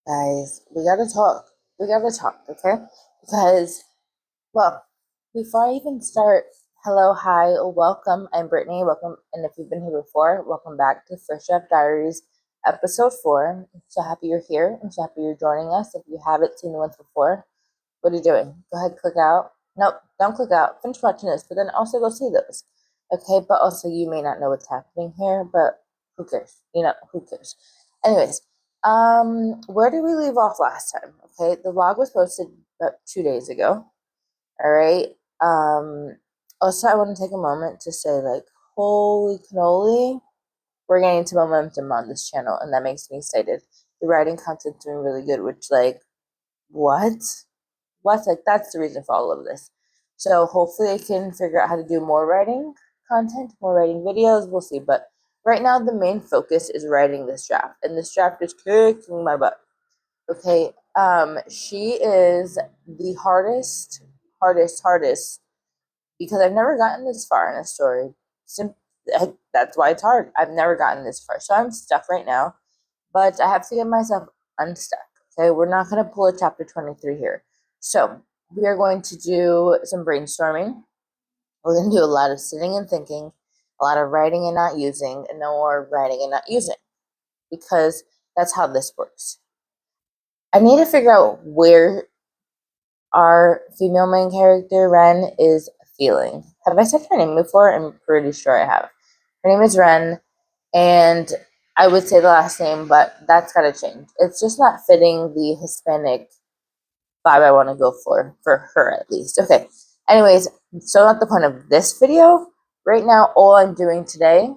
Guys, we gotta talk. We gotta talk, okay? Because, well, before I even start, hello, hi, welcome. I'm Brittany. Welcome, and if you've been here before, welcome back to First Draft Diaries, episode 4. I'm so happy you're here. I'm so happy you're joining us. If you haven't seen the ones before, what are you doing? Go ahead, click out. Nope, don't click out. Finish watching this, but then also go see those. Okay, but also you may not know what's happening here, but who cares? Who cares? Anyways, where did we leave off last time? Okay, the vlog was posted about 2 days ago. All right. Also, I want to take a moment to say, like, holy cannoli, we're getting into momentum on this channel, and that makes me excited. The writing content's doing really good, which, like, what? Like, that's the reason for all of this. So hopefully I can figure out how to do more writing content, more writing videos. We'll see. But right now the main focus is writing this draft, and this draft is kicking my butt. Okay. She is the hardest, because I've never gotten this far in a story. That's why it's hard. I've never gotten this far. So I'm stuck right now, but I have to get myself unstuck. Okay, we're not going to pull a chapter 23 here. So we are going to do some brainstorming. We're going to do a lot of sitting and thinking, a lot of writing and not using, and no more writing and not using, because that's how this works. I need to figure out where our female main character, Ren, is feeling. Have I said her name before? I'm pretty sure I have. Her name is Ren, and I would say the last name, but that's got to change. It's just not fitting the Hispanic vibe I want to go for her at least. Okay. Anyways, so not the point of this video. Right now, all I'm doing today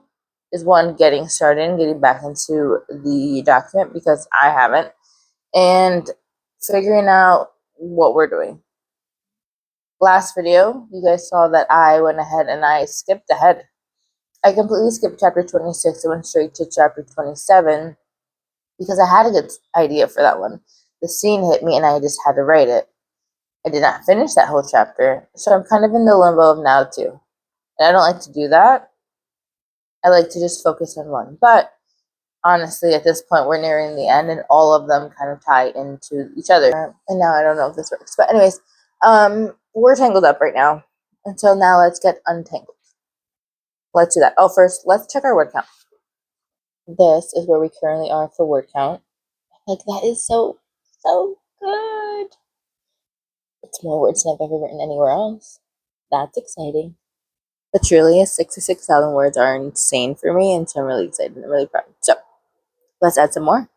is one, getting started and getting back into the document because I haven't, and figuring out what we're doing. Last video, you guys saw that I went ahead and I skipped ahead. I completely skipped chapter 26 and went straight to chapter 27 because I had a good idea for that one. The scene hit me and I just had to write it. I did not finish that whole chapter, so I'm kind of in the limbo of now too. And I don't like to do that. I like to just focus on one. But honestly, at this point, we're nearing the end, and all of them kind of tie into each other. And now I don't know if this works. But anyways, we're tangled up right now. And so now let's get untangled. Let's do that. Oh, first, let's check our word count. This is where we currently are for word count. Like, that is so good. It's more words than I've ever written anywhere else. That's exciting. But truly, 66,000 words are insane for me, and so I'm really excited. I'm really proud. So, let's add some more.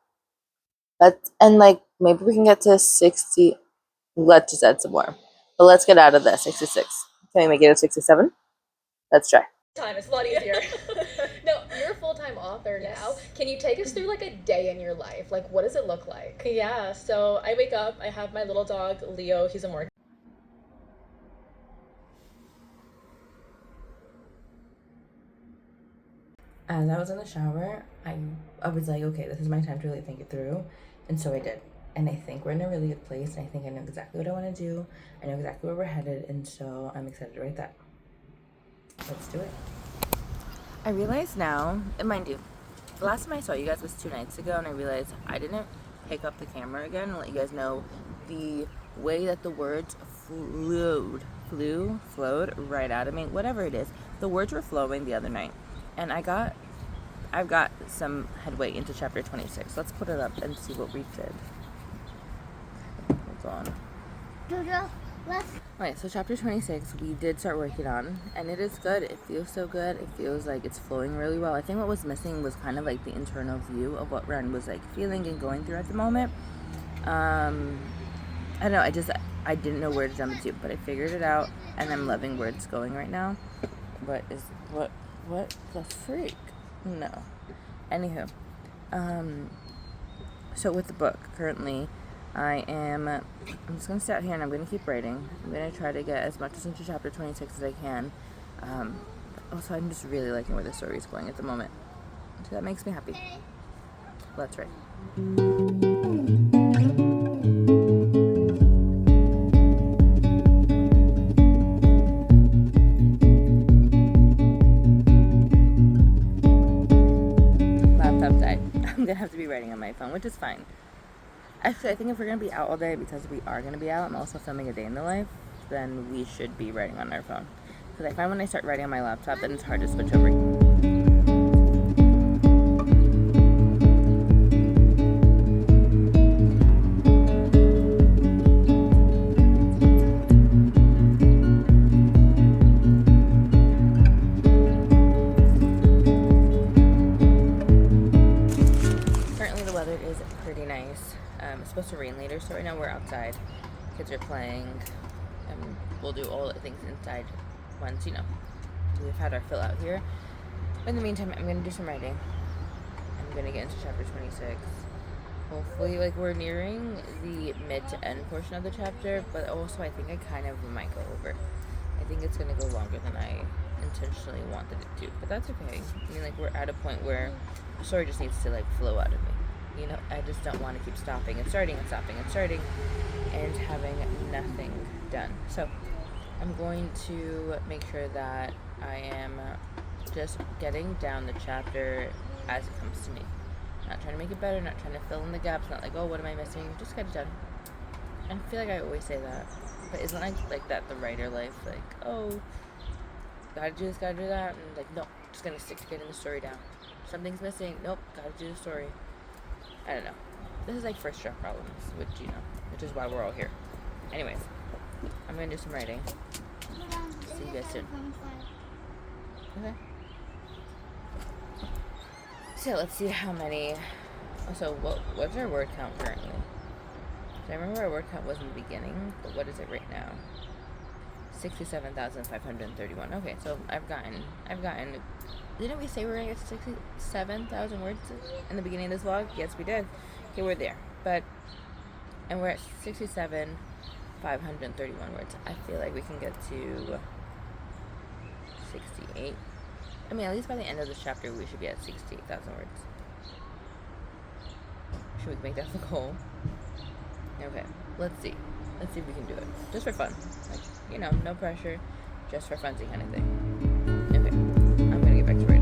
Maybe we can get to 60. Let's just add some more. But let's get out of the 66. Can we make it a 67? Let's try. Time. It's a lot easier. No, you're a full-time author now. Can you take us through like a day in your life? Like, what does it look like? Yeah, so I wake up, I have my little dog, Leo, he's a Morgan. As I was in the shower, I was like, okay, this is my time to really think it through. And so I did. And I think we're in a really good place. And I think I know exactly what I want to do. I know exactly where we're headed. And so I'm excited to write that. Let's do it. I realize now, and mind you, the last time I saw you guys was 2 nights ago. And I realized I didn't pick up the camera again and let you guys know the way that the words flowed right out of me. Whatever it is. The words were flowing the other night. And I've got some headway into chapter 26. Let's put it up and see what we did. Hold on. Okay, so chapter 26 we did start working on, and it is good. It feels so good. It feels like it's flowing really well. I think what was missing was kind of like the internal view of what Ren was like feeling and going through at the moment. I don't know, I didn't know where to jump into, but I figured it out, and I'm loving where it's going right now. What the freak? No. Anywho, so with the book, currently, I'm just going to sit out here and I'm going to keep writing. I'm going to try to get as much into chapter 26 as I can. Also, I'm just really liking where the story is going at the moment. So that makes me happy. Let's write. I'm gonna have to be writing on my phone, which is fine. Actually, I think if we're going to be out all day, because we are going to be out, I'm also filming a day in the life, then we should be writing on our phone. Because I find when I start writing on my laptop, then it's hard to switch over. Currently the weather is pretty nice. It's supposed to rain later, so right now we're outside. Kids are playing, and we'll do all the things inside once, we've had our fill out here. But in the meantime, I'm going to do some writing. I'm going to get into chapter 26. Hopefully, we're nearing the mid to end portion of the chapter, but also I think I kind of might go over. I think it's going to go longer than I intentionally wanted it to, but that's okay. We're at a point where the story just needs to, flow out of me. I just don't want to keep stopping and starting and stopping and starting and having nothing done. So I'm going to make sure that I am just getting down the chapter as it comes to me. Not trying to make it better, not trying to fill in the gaps, not oh, what am I missing? Just get it done. I feel like I always say that, but isn't like that the writer life? Oh, gotta do this, gotta do that, and no, just gonna stick to getting the story down. Something's missing, nope, gotta do the story. I don't know. This is first draft problems, which is why we're all here. Anyways, I'm gonna do some writing. See you guys soon. Okay. So let's see how many. Also, what's our word count currently? I remember our word count was in the beginning, but what is it right now? 67,531. Okay, so I've gotten. Didn't we say we were gonna get to 67,000 words in the beginning of this vlog? Yes, we did. Okay, we're there. And we're at 67,531 words. I feel like we can get to 68. At least by the end of this chapter, we should be at 68,000 words. Should we make that the goal? Okay, let's see. Let's see if we can do it. Just for fun. No pressure. Just for funsy kind of thing. Okay, I'm gonna get back to writing.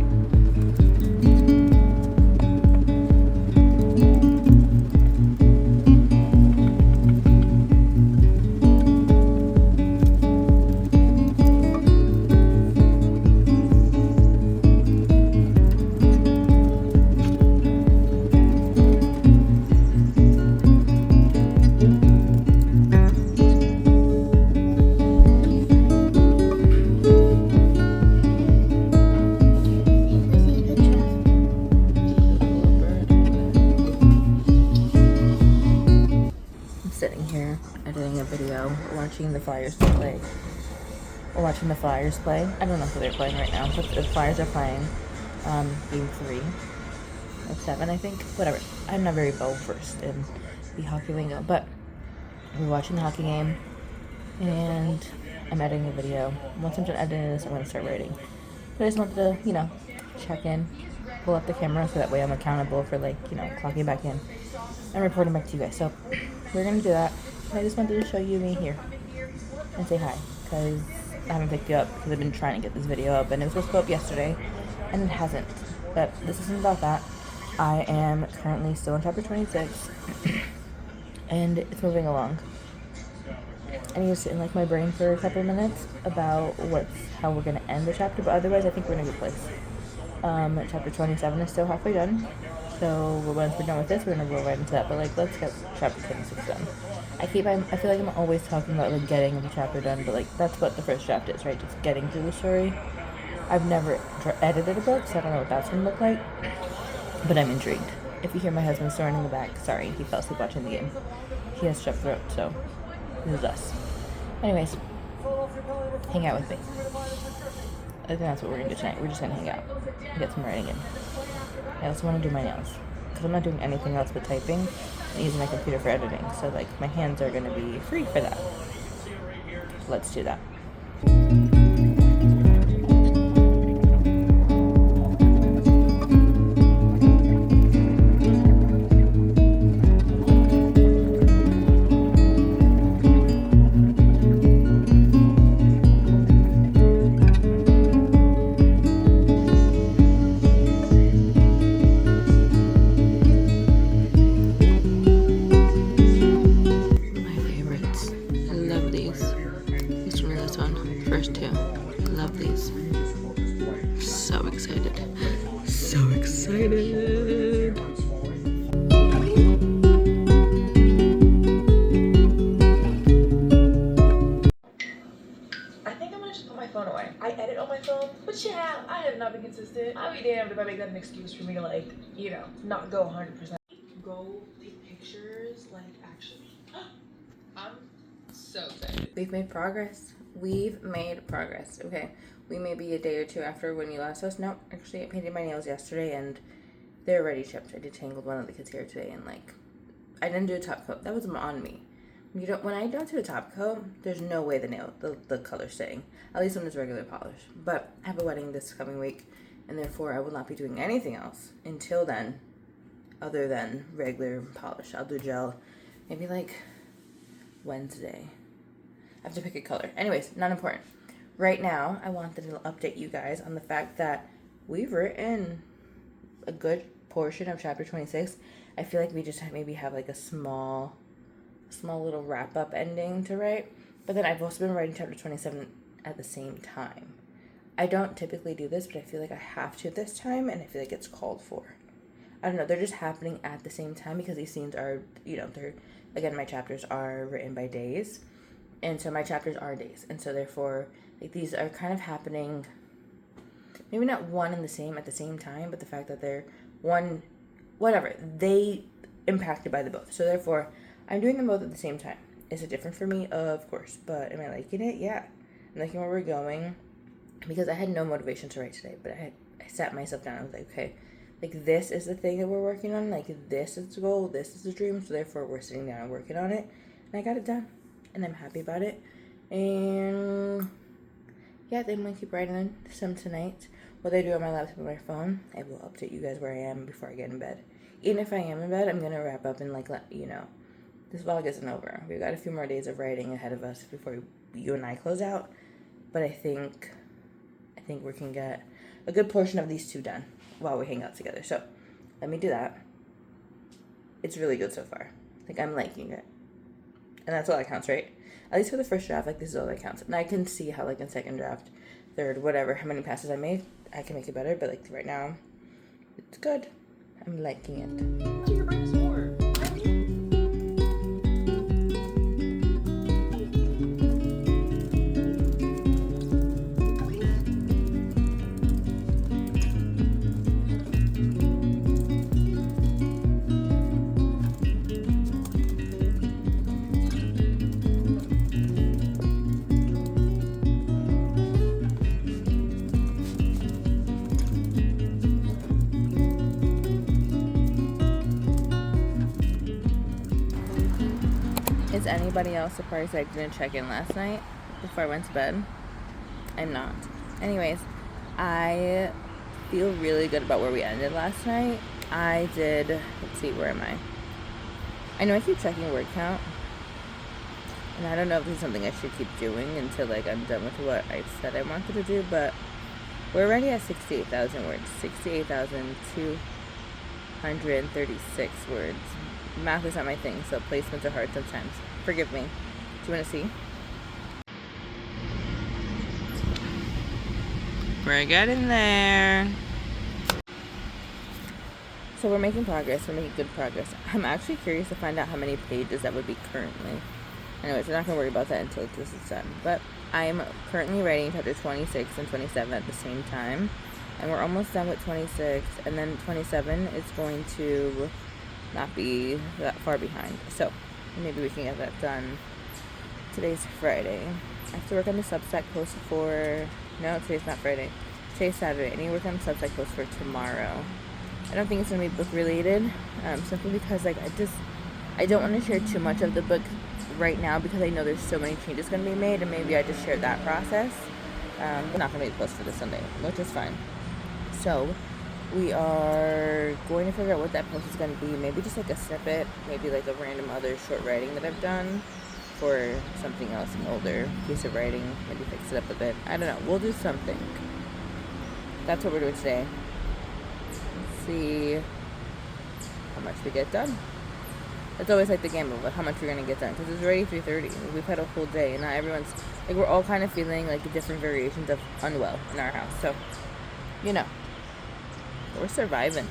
Sitting here editing a video, watching the Flyers play. Watching the Flyers play. I don't know who they're playing right now, but the Flyers are playing game 3 of 7, I think. Whatever. I'm not very well versed in the hockey lingo, but we're watching the hockey game, and I'm editing a video. Once I'm done editing this, I'm going to start writing. But I just wanted to, check in, pull up the camera so that way I'm accountable for clocking back in and reporting back to you guys. So we're gonna do that. I just wanted to show you me here and say hi, because I haven't picked you up because I've been trying to get this video up, and it was supposed to go up yesterday and it hasn't. But this isn't about that. I am currently still in chapter 26 and it's moving along. I need to sit in my brain for a couple minutes about how we're gonna end the chapter, but otherwise I think we're in a good place. Chapter 27 is still halfway done. So once we're done with this, we're gonna roll right into that. But let's get chapter 26 done. I feel like I'm always talking about getting the chapter done, but that's what the first draft is, right? Just getting through the story. I've never edited a book, so I don't know what that's gonna look like. But I'm intrigued. If you hear my husband snoring in the back, sorry, he fell asleep watching the game. He has strep throat, so this is us. Anyways, hang out with me. I think that's what we're gonna do tonight. We're just gonna hang out and get some writing in. I also want to do my nails, because I'm not doing anything else but typing and using my computer for editing, so my hands are going to be free for that. So let's do that. love these. This one and this one. First two. Love these. So excited. So excited. I think I'm gonna just put my phone away. I edit on my phone, but yeah, I have not been consistent. I'll be damned if I make that an excuse for me to, like, you know, not go 100%. Go take pictures, like, actually. I'm so excited. We've made progress. We've made progress. Okay. We may be a day or two after when you last saw us. No, actually, I painted my nails yesterday and they're already chipped. I detangled one of the kids' hair today and, like, I didn't do a top coat. That was on me. When I don't do a top coat, there's no way the color's staying. At least when it's regular polish. But I have a wedding this coming week, and therefore I will not be doing anything else until then, other than regular polish. I'll do gel, maybe like Wednesday. I have to pick a color. Anyways, not important. Right now, I wanted to update you guys on the fact that we've written a good portion of chapter 26. I feel like we just maybe have like a small little wrap-up ending to write. But then I've also been writing chapter 27 at the same time. I don't typically do this, but I feel like I have to this time, and I feel like it's called for. I don't know, they're just happening at the same time because these scenes are, my chapters are written by days. And so my chapters are days. And so therefore, like, these are kind of happening, maybe not one and the same at the same time, but the fact that they're they impacted by the both. So therefore, I'm doing them both at the same time. Is it different for me? Of course. But am I liking it? Yeah. I'm liking where we're going. Because I had no motivation to write today. But I sat myself down and was like, okay, like, this is the thing that we're working on. Like, this is the goal. This is the dream. So therefore, we're sitting down and working on it. And I got it done. And I'm happy about it. And yeah, then I'm going to keep writing some tonight. What I do on my laptop and my phone, I will update you guys where I am before I get in bed. Even if I am in bed, I'm going to wrap up and, like, let you know. This vlog isn't over. We've got a few more days of writing ahead of us before you and I close out. But I think we can get a good portion of these two done while we hang out together. So let me do that. It's really good so far. Like, I'm liking it. And that's all that counts, right? At least for the first draft, like, this is all that counts. And I can see how, like, in second draft, third, whatever, how many passes I made, I can make it better. But, like, right now, it's good. I'm liking it. Your brain is more. Is anybody else surprised I didn't check in last night before I went to bed? I'm not. Anyways, I feel really good about where we ended last night. Let's see, where am I? I know I keep checking word count, and I don't know if this is something I should keep doing until, like, I'm done with what I said I wanted to do, but we're already at 68,000 words. 68,236 words. Math is not my thing, so placements are hard sometimes. Forgive me. Do you want to see? We're getting there. So we're making progress. We're making good progress. I'm actually curious to find out how many pages that would be currently. Anyways, we're not going to worry about that until this is done. But I'm currently writing chapter 26 and 27 at the same time. And we're almost done with 26. And then 27 is going to not be that far behind. So maybe we can get that done. Today's Friday. I have to work on the Substack post today's not Friday. Today's Saturday. I need to work on the Substack post for tomorrow. I don't think it's going to be book related. Simply because, like, I don't want to share too much of the book right now because I know there's so many changes going to be made, and maybe I just shared that process. We're not going to make a post for this Sunday, which is fine. So we are going to figure out what that post is going to be. Maybe just like a snippet, maybe like a random other short writing that I've done for something else, an older piece of writing, maybe fix it up a bit. I don't know. We'll do something. That's what we're doing today. Let's see how much we get done. It's always like the gamble of how much we're gonna get done, because it's already 3:30. We've had a whole day, and not everyone's like, we're all kind of feeling like different variations of unwell in our house. So, you know, we're surviving.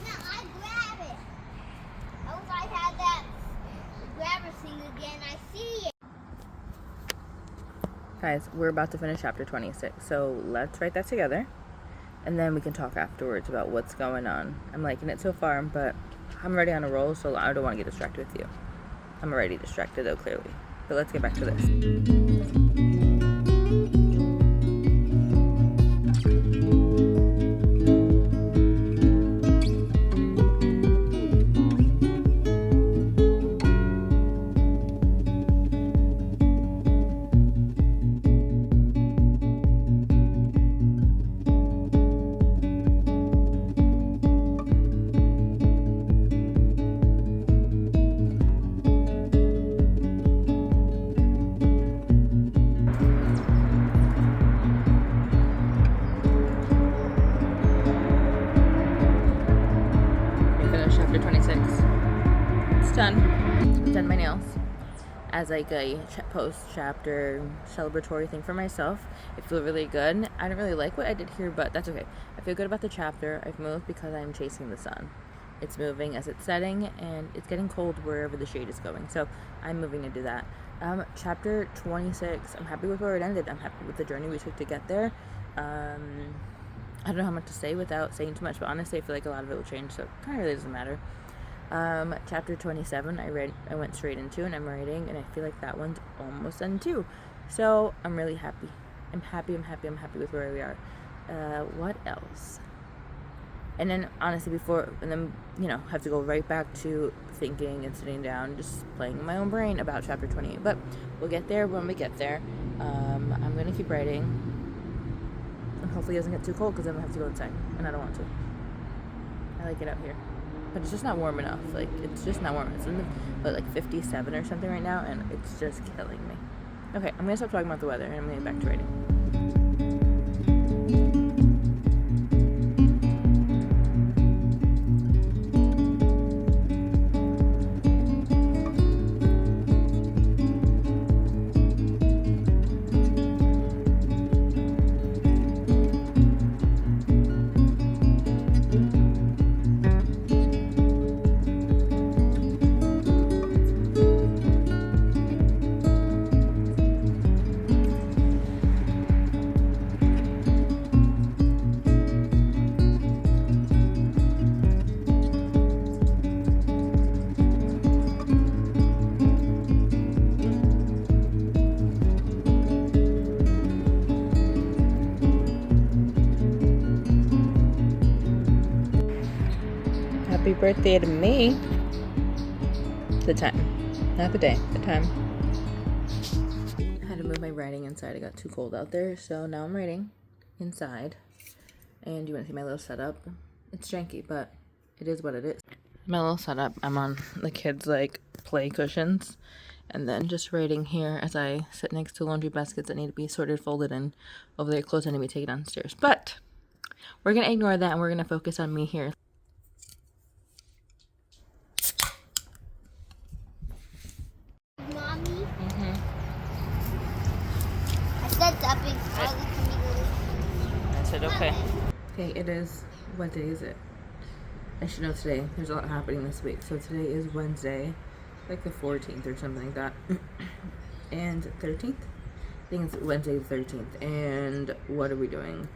No, I grab it. I wish I had that grabber thing again. I see it. Guys, we're about to finish chapter 26, so let's write that together, and then we can talk afterwards about what's going on. I'm liking it so far, but I'm already on a roll, so I don't want to get distracted with you. I'm already distracted, though, clearly. But let's get back to this. We finished chapter 26. It's done. I've done my nails as like a post-chapter celebratory thing for myself. I feel really good. I don't really like what I did here, but that's okay. I feel good about the chapter. I've moved because I'm chasing the sun. It's moving as it's setting, and it's getting cold wherever the shade is going. So I'm moving to do that. Chapter 26, I'm happy with where it ended. I'm happy with the journey we took to get there. I don't know how much to say without saying too much, but honestly, I feel like a lot of it will change, so it kind of really doesn't matter. Chapter 27, I went straight into, and I'm writing, and I feel like that one's almost done too. So I'm really happy. I'm happy with where we are. What else? And then honestly, have to go right back to thinking and sitting down, just playing in my own brain about chapter 28. But we'll get there when we get there. I'm gonna keep writing, and hopefully it doesn't get too cold, because then we have to go inside, and I don't want to. I like it out here, but it's just not warm enough. Like, it's just not warm. It's in like 57 or something right now, and it's just killing me. Okay, I'm gonna stop talking about the weather, and I'm gonna get back to writing. Happy birthday to me. The time. Not the day. The time. I had to move my writing inside. It got too cold out there. So now I'm writing inside. And you want to see my little setup? It's janky, but it is what it is. My little setup. I'm on the kids' like play cushions. And then just writing here as I sit next to laundry baskets that need to be sorted, folded, and over there clothes that need to be taken downstairs. But we're going to ignore that, and we're going to focus on me here. Mommy? I said something. I said okay. Okay, it is. What day is it? I should know today. There's a lot happening this week. So today is Wednesday, like the 14th or something like that. And 13th? I think it's Wednesday the 13th. And what are we doing?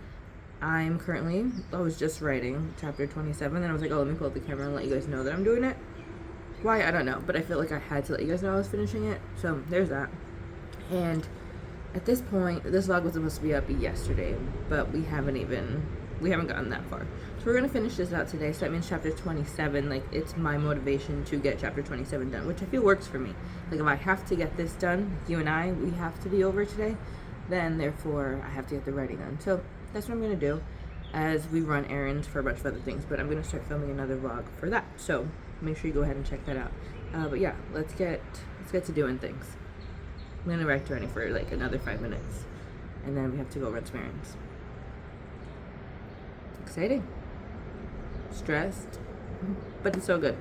I was just writing chapter 27. Then I was like, oh, let me pull up the camera and let you guys know that I'm doing it. Why? I don't know. But I feel like I had to let you guys know I was finishing it. So there's that. And at this point, this vlog was supposed to be up yesterday, but we haven't gotten that far. So we're gonna finish this out today. So that means chapter 27, like, it's my motivation to get chapter 27 done, which I feel works for me. Like, if I have to get this done, you and we have to be over today, then therefore I have to get the writing done. So that's what I'm gonna do as we run errands for a bunch of other things, but I'm gonna start filming another vlog for that. So make sure you go ahead and check that out. But yeah, let's get to doing things. I'm gonna write writing for like another 5 minutes, and then we have to go run some errands. Exciting. stressed, but it's so good.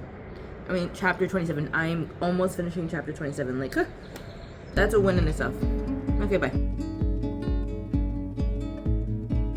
I mean, chapter 27. I'm almost finishing chapter 27. Like, that's a win in itself. Okay, bye.